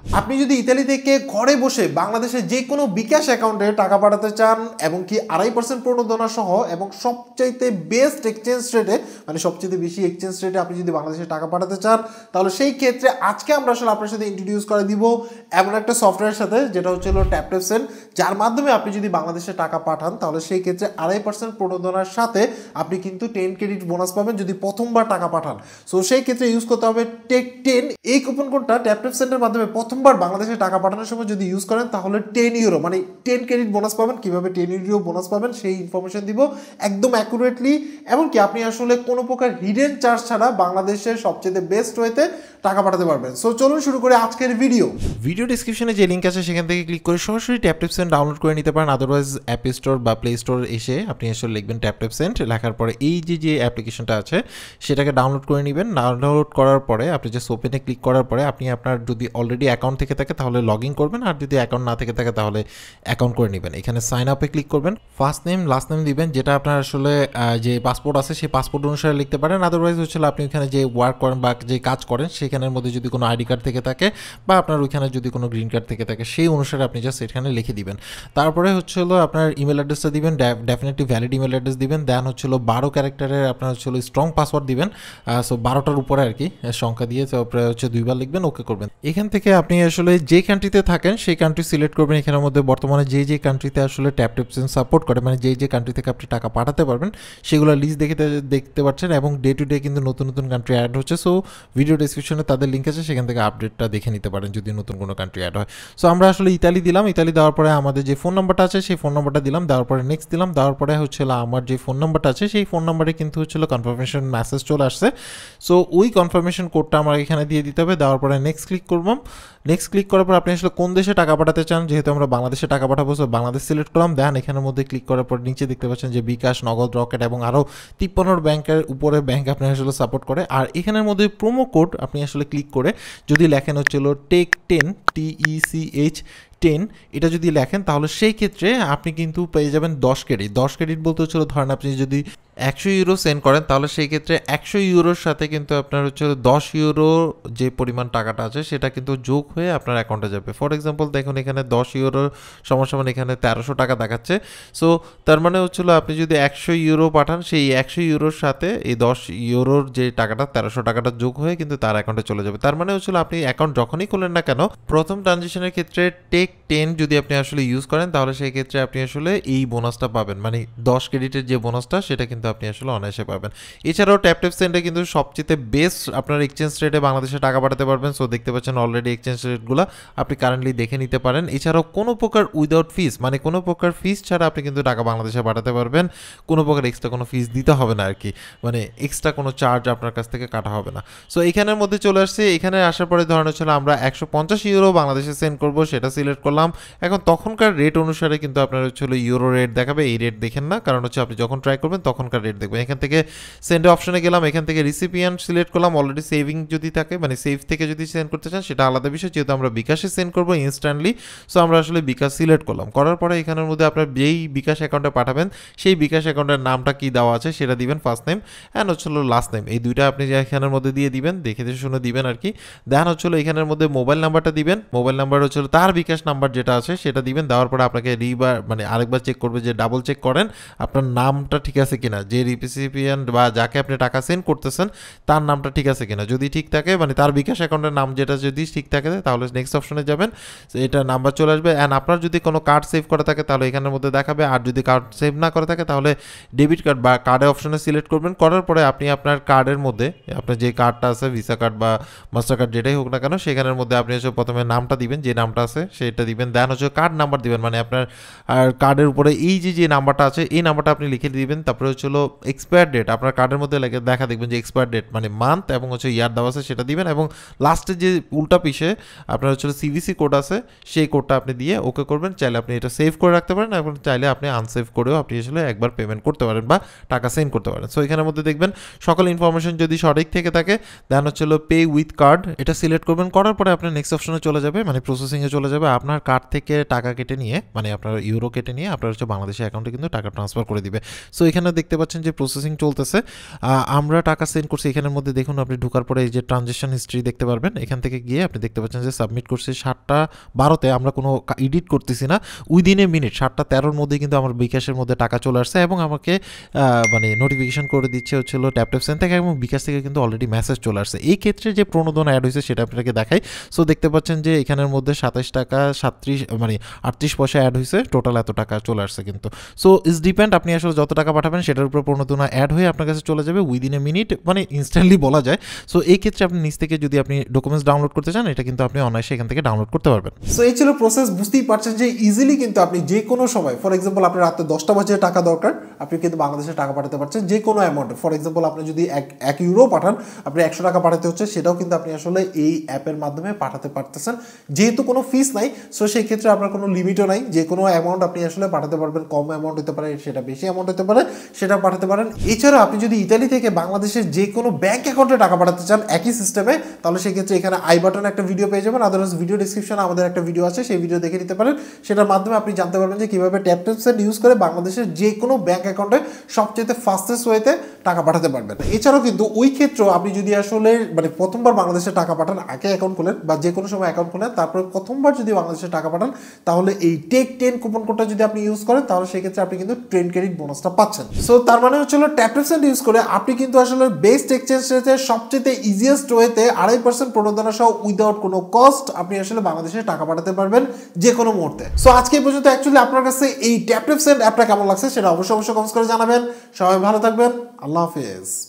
আপনি যদি ইতালি থেকে ঘরে বসে বাংলাদেশে যে কোনো বিকাশ অ্যাকাউন্টে টাকা পাঠাতে চান এবং কি 2.5% প্রণোদনা সহ এবং সবচাইতে বেস্ট এক্সচেঞ্জ রেটে মানে সবচেয়ে বেশি এক্সচেঞ্জ রেটে আপনি যদি বাংলাদেশে টাকা পাঠাতে চান, তাহলে সেই ক্ষেত্রে আজকে আমরা আসলে আপনার সাথে ইন্ট্রোডিউস করে দিব এমন একটা সফটওয়্যারের সাথে যেটা হচ্ছে TapTapSend, যার মাধ্যমে আপনি যদি বাংলাদেশে টাকা পাঠান তাহলে সেই ক্ষেত্রে 2.5% প্রণোদনার সাথে আপনি কিন্তু 10 ক্রেডিট বোনাস পাবেন যদি প্রথমবার টাকা পাঠান। সো সেই ক্ষেত্রে ইউজ করতে হবে টেক10। এই কুপন কোডটা TapTapSend-এর মাধ্যমে প্রথমবার বাংলাদেশে টাকা পাঠানোর সময় যদি ইউজ করেন তাহলে 10 ইউরো মানে 10 ক্রেডিট বোনাস পাবেন। কিভাবে 10 ইউরো বোনাস পাবেন সেই ইনফরমেশন দিব একদম অ্যাকুরেটলি, এমনকি আপনি আসলে কোনো প্রকার হিডেন চার্জ ছাড়া বাংলাদেশের সবচেয়ে বেস্ট ওয়েতে টাকা পাঠাতে পারবেন। সো চলুন শুরু করে আজকের ভিডিও ডিসক্রিপশনে যে লিঙ্ক আছে সেখান থেকে ক্লিক করে সরাসরি TapTapSend ডাউনলোড করে নিতে পারেন। আদারওয়াইজ অ্যাপ স্টোর বা প্লে স্টোর এসে আপনি আসলে লিখবেন TapTapSend, লেখার পরে এই যে অ্যাপ্লিকেশনটা আছে সেটাকে ডাউনলোড করে নেবেন। ডাউনলোড করার পরে আপনি যে ওপেনে ক্লিক করার পরে আপনি আপনার যদি অলরেডি অ্যাকাউন্ট থেকে থাকে তাহলে লগ ইন করবেন, আর যদি অ্যাকাউন্ট না থেকে থাকে তাহলে অ্যাকাউন্ট করে নেবেন। এখানে সাইন আপে ক্লিক করবেন, ফার্স্ট নেম লাস্ট নেম দিবেন, যেটা আপনার আসলে যে পাসপোর্ট আছে সেই পাসপোর্ট অনুসারে লিখতে পারেন। আদারওয়াইজ হচ্ছে আপনি ওইখানে যে ওয়ার্ক করেন বা যে কাজ করেন সেখানের মধ্যে যদি কোনো আইডি কার্ড থেকে থাকে বা আপনার ওইখানে যদি কোনো গ্রিন কার্ড থেকে থাকে সেই অনুসারে আপনি জাস্ট এখানে লিখে দিবেন। তারপরে আপনার ইমেল অ্যাড্রেসটা দিবেন, ডেফিনেটলি ভ্যালিড ইমেল অ্যাড্রেস দিবেন। দেন বারো ক্যারেক্টারের আপনার স্ট্রং পাসওয়ার্ড দিবেন, সো 12টার উপরে আর কি সংখ্যা দিয়ে, তারপরে 2বার লিখবেন, ওকে করবেন। এখান থেকে আপনি আসলে যে কান্ট্রিতে থাকেন সেই কান্ট্রি সিলেক্ট করবেন। এখানের মধ্যে বর্তমানে যে কান্ট্রিতে আসলে TapTapSend সাপোর্ট করে মানে যে কান্ট্রি থেকে আপনি টাকা পাঠাতে পারবেন সেগুলো লিস্ট দেখতে পাচ্ছেন, এবং ডে টু ডে কিন্তু নতুন নতুন কান্ট্রি অ্যাড হচ্ছে। সো ভিডিও ডেসক্রিপশনে তাদের লিঙ্ক আছে, সেখান থেকে আপডেটটা দেখে নিতে পারেন যদি নতুন কোনো কান্ট্রি অ্যাড হয়। সো আমরা আসলে ইতালি দিলাম, ইতালি দেওয়ার পরে আমাদের যে ফোন নাম্বারটা আছে সেই ফোন নাম্বারটা দিলাম, দেওয়ার পরে নেক্সট দিলাম, দেওয়ার পরে আমার যে ফোন নাম্বারটা আছে সেই ফোন নাম্বারে কিন্তু কনফার্মেশন মেসেজ চলে আসছে। সো ওই কনফার্মেশন কোডটা আমার এখানে দিয়ে দিতে হবে। দেওয়ার পরে নেক্সট ক্লিক করলাম। নেক্সট ক্লিক করার পর আপনি আসলে কোন দেশে টাকা পাঠাতে চান, যেহেতু আমরা বাংলাদেশে টাকা পাঠাবো সো বাংলাদেশ সিলেক্ট করলাম। দেন এখানের মধ্যে ক্লিক করার পর নিচে দেখতে পাচ্ছেন যে বিকাশ, নগদ, রকেট এবং আরও 53 ব্যাংকের উপরে ব্যাংক আপনার আসলে সাপোর্ট করে। আর এখানের মধ্যে প্রোমো কোড আপনি আসলে ক্লিক করে যদি লেখেন টেক10 TECH10 এটা যদি লেখেন তাহলে সেই ক্ষেত্রে আপনি কিন্তু পেয়ে যাবেন 10 ক্রেডিট। 10 ক্রেডিট বলতে ধরেন আপনি যদি 100 ইউরো সেন্ড করেন তাহলে সেই ক্ষেত্রে 100 ইউরোর সাথে কিন্তু আপনার 10 ইউরো যে পরিমাণ টাকাটা আছে সেটা কিন্তু যোগ হয়ে আপনার অ্যাকাউন্টে যাবে। ফর এক্সাম্পল দেখুন এখানে 10 ইউরো সমান এখানে 1300 টাকা দেখাচ্ছে। সো তার মানে আপনি যদি 100 ইউরো পাঠান সেই 100 ইউরোর সাথে এই 10 ইউরোর যে টাকাটা 1300 টাকাটা যোগ হয়ে কিন্তু তার অ্যাকাউন্টে চলে যাবে। তার মানে আপনি অ্যাকাউন্ট যখনই খোলেন না কেন প্রথম ট্রানজিশনের ক্ষেত্রে টেক10 যদি আপনি আসলে ইউজ করেন তাহলে সেই ক্ষেত্রে আপনি আসলে এই বোনাসটা পাবেন, মানে 10 ক্রেডিটের যে বোনাসটা সেটা কিন্তু আপনি আসলে অনায়াসে পাবেন। এছাড়াও TapTapSend-এ কিন্তু সবচেয়ে বেস্ট আপনার এক্সচেঞ্জ রেটে বাংলাদেশে টাকা পাঠাতে পারবেন। সো দেখতে পাচ্ছেন অলরেডি এক্সচেঞ্জ রেটগুলো আপনি কারেন্টলি দেখে নিতে পারেন। এছাড়াও কোনো প্রকার উইদাউট ফিস মানে কোনো প্রকার ফিস ছাড়া আপনি কিন্তু টাকা বাংলাদেশে পাঠাতে পারবেন, কোনো প্রকার এক্সট্রা কোনো ফিস দিতে হবে না আর কি, মানে এক্সট্রা কোনো চার্জ আপনার কাছ থেকে কাটা হবে না। সো এখানের মধ্যে চলে আসছে, এখানে আসার পরে ধরনের আমরা 150 ইউরো বাংলাদেশে সেন্ড করবো, সেটা সিলেক্ট করলাম। এখন তখনকার রেট অনুসারে কিন্তু আপনার ইউরো রেট দেখাবে, এই রেট দেখেন না, কারণ আপনি যখন ট্রাই করবেন তখনকার রেট দেখবেন। এখান থেকে সেন্ড অপশনে গেলাম, এখান থেকে রিসিপিয়েন্ট সিলেক্ট করলাম। অলরেডি সেভিং যদি থাকে মানে সেভ থেকে যদি সেন্ড করতে চান সেটা আলাদা বিষয়, যেহেতু আমরা বিকাশে সেন্ড করবো ইনস্ট্যান্টলি সো আমরা আসলে বিকাশ সিলেক্ট করলাম। করার পরে এখানের মধ্যে আপনার যেই বিকাশ অ্যাকাউন্টে পাঠাবেন সেই বিকাশ অ্যাকাউন্টের নামটা কি দেওয়া আছে সেটা দিবেন, first name and last name, এই দুইটা আপনি এখানের মধ্যে দিয়ে দিবেন, দেখে শুনে দিবেন আর কি। দেন এখানের মধ্যে মোবাইল নাম্বারটা দিবেন, মোবাইল নাম্বার তার বিকাশ নাম্বার যেটা আছে সেটা দিবেন। দেওয়ার পরে আপনাকে মানে আরেকবার চেক করবে, যে ডাবল চেক করেন আপনার নামটা ঠিক আছে কিনা, যে রিসিপিয়েন্ট বা যাকে আপনি টাকা সেন্ড করতেছেন তার নামটা ঠিক আছে কিনা। যদি ঠিক থাকে মানে তার বিকাশ অ্যাকাউন্টের নাম যেটা যদি ঠিক থাকে তাহলে নেক্সট অপশনে যাবেন, এটা নাম্বার চলে আসবে। অ্যান্ড আপনার যদি কোনো কার্ড সেভ করা থাকে তাহলে এখানের মধ্যে দেখাবে, আর যদি কার্ড সেভ না করে থাকে তাহলে ডেবিট কার্ড বা কার্ডের অপশনে সিলেক্ট করবেন। করার পরে আপনি আপনার কার্ডের মধ্যে আপনার যে কার্ডটা আছে ভিসা কার্ড বা মাস্টার কার্ড যেটাই হোক না কেন সেখানের মধ্যে আপনি প্রথমে নামটা দিবেন, যে নামটা আছে সেটা দিবেন। দেন কার্ড নাম্বার দিবেন, মানে আপনার আর কার্ডের উপরে এই যে নাম্বারটা আছে এই নাম্বারটা আপনি লিখে দিবেন। তারপরে এক্সপায়ার ডেট আপনার কার্ডের মধ্যে দেখা দেখবেন যে এক্সপায়ার ডেট মানে মান্থ এবং ইয়ার দেওয়া আছে সেটা দিবেন, এবং লাস্টে যে উল্টা পিছে আপনার সিভিসি কোড আছে সেই কোডটা আপনি দিয়ে ওকে করবেন। চাইলে আপনি এটা সেভ করে রাখতে পারেন, এবং চাইলে আপনি আনসেভ করেও আপনি একবার পেমেন্ট করতে পারেন বা টাকা সেন্ড করতে পারেন। সো এখানের মধ্যে দেখবেন সকল ইনফরমেশন যদি সঠিক থেকে থাকে দেন পে উইথ কার্ড এটা সিলেক্ট করবেন। করার পরে আপনার নেক্সট অপশনে চলে যাবে, মানে প্রসেসিংয়ে চলে যাবে। আপনার কার্ড থেকে টাকা কেটে নিয়ে মানে আপনার ইউরো কেটে নিয়ে আপনার বাংলাদেশের অ্যাকাউন্টে কিন্তু টাকা ট্রান্সফার করে দিবে। সো এখানে দেখতে পাচ্ছেন যে প্রসেসিং চলতেছে। আমরা টাকা সেন্ড করছি, এখানের মধ্যে দেখুন আপনি ঢোকার পরে এই যে ট্রানজ্যাকশন হিস্ট্রি দেখতে পারবেন, এখান থেকে গিয়ে আপনি দেখতে পাচ্ছেন যে সাবমিট করছি 7:12 আমরা কোনো এডিট করতেছি না, উইদিন এ মিনিট 7:13 মধ্যে কিন্তু আমার বিকাশের মধ্যে টাকা চলে আসছে এবং আমাকে মানে নোটিফিকেশন করে দিচ্ছে হচ্ছিল ট্যাপ সেন্ড থেকে, এবং বিকাশ থেকে কিন্তু অলরেডি মেসেজ চলে আসছে। এই ক্ষেত্রে যে প্রণোদনা অ্যাড হয়েছে সেটা আপনাকে দেখাই। সো দেখতে পাচ্ছেন যে এখানের মধ্যে 27 টাকা 38 পয়সা অ্যাড হয়েছে, টোটাল এত টাকা চলে আসছে কিন্তু। সো ইটস ডিপেন্ড, আপনি আসলে যত টাকা পাঠাবেন সেটার উপর প্রণোদনা অ্যাড হয়ে আপনার কাছে চলে যাবে উইদিন এ মিনিট, মানে ইনস্ট্যান্টলি বলা যায়। সো এই ক্ষেত্রে আপনি নিচ থেকে যদি আপনি ডকুমেন্টস ডাউনলোড করতে চান, এটা কিন্তু আপনি অনায়াসে এখান থেকে ডাউনলোড করতে পারবেন। সো এই ছিল প্রসেস। বুঝতেই পারছেন যে ইজিলি কিন্তু আপনি যে কোনো সময়, ফর এক্সাম্পল আপনার রাতে 10টা বাজে টাকা দরকার, আপনি কিন্তু বাংলাদেশে টাকা পাঠাতে পারছেন যে কোনো অ্যামাউন্টে। ফর এক্সাম্পল আপনি যদি 1 ইউরো পাঠান, আপনি 100 টাকা পাঠাতে হচ্ছে, সেটাও কিন্তু আপনি আসলে এই অ্যাপের মাধ্যমে পাঠাতে পারতেছেন, যেহেতু কোনো ফিস নাই। সো সেই ক্ষেত্রে আপনার কোনো লিমিটও নাই, যে কোনো অ্যামাউন্ট আপনি আসলে পাঠাতে পারবেন। কম অ্যামাউন্ট হতে পারে, সেটা বেশি অ্যামাউন্ট হতে পারে, সেটা পাঠাতে পারেন। এছাড়া আপনি যদি ইতালি থেকে বাংলাদেশের যে কোনো ব্যাংক অ্যাকাউন্টে টাকা পাঠাতে চান একই সিস্টেমে, তাহলে সেক্ষেত্রে এখানে আই বাটনে একটা ভিডিও পেয়ে যাবেন, আদারওয়াইজ ভিডিও ডিসক্রিপশনে আমাদের একটা ভিডিও আছে, সেই ভিডিও দেখে নিতে পারেন। সেটার মাধ্যমে আপনি জানতে পারবেন যে কীভাবে ট্যাপ সেন্ড ইউজ করে বাংলাদেশের যে কোনো ব্যাংক অ্যাকাউন্টে সবচেয়ে ফাস্টেস্ট ওয়েতে টাকা পাঠাতে পারবেন। এছাড়াও কিন্তু ওই ক্ষেত্রেও আপনি যদি আসলে মানে প্রথমবার বাংলাদেশে টাকা পাঠান, আগে অ্যাকাউন্ট খোলেন বা যে কোনো সময় অ্যাকাউন্ট খোলেন, তারপরে প্রথমবার যদি বাংলাদেশে টাকা পাঠান, তাহলে এই টেক 10 কুপন কোডটা যদি আপনি ইউজ করেন, তাহলে সেক্ষেত্রে আপনি কিন্তু ট্রেন ক্রেডিট বোনাসটা পাচ্ছেন। সো তার মানে হচ্ছে ট্যাপ সেন্ড ইউজ করে আপনি কিন্তু আসলে বেস্ট এক্সচেঞ্জ রেটে সবচেয়ে ইজিয়েস্ট ওয়েতে 2.5% প্রণোদনা সহ উইদাউট কোনো কস্ট আপনি আসলে বাংলাদেশে টাকা পাঠাতে পারবেন যে কোনো মুহূর্তে। সো আজকে এই পর্যন্ত অ্যাকচুয়ালি আপনার কাছে এই ট্যাপ সেন্ড অ্যাপটা কেমন লাগছে সেটা অবশ্যই কমেন্টস করে জানাবেন। সবাই ভালো থাকবেন, আল্লাহ হাফেজ।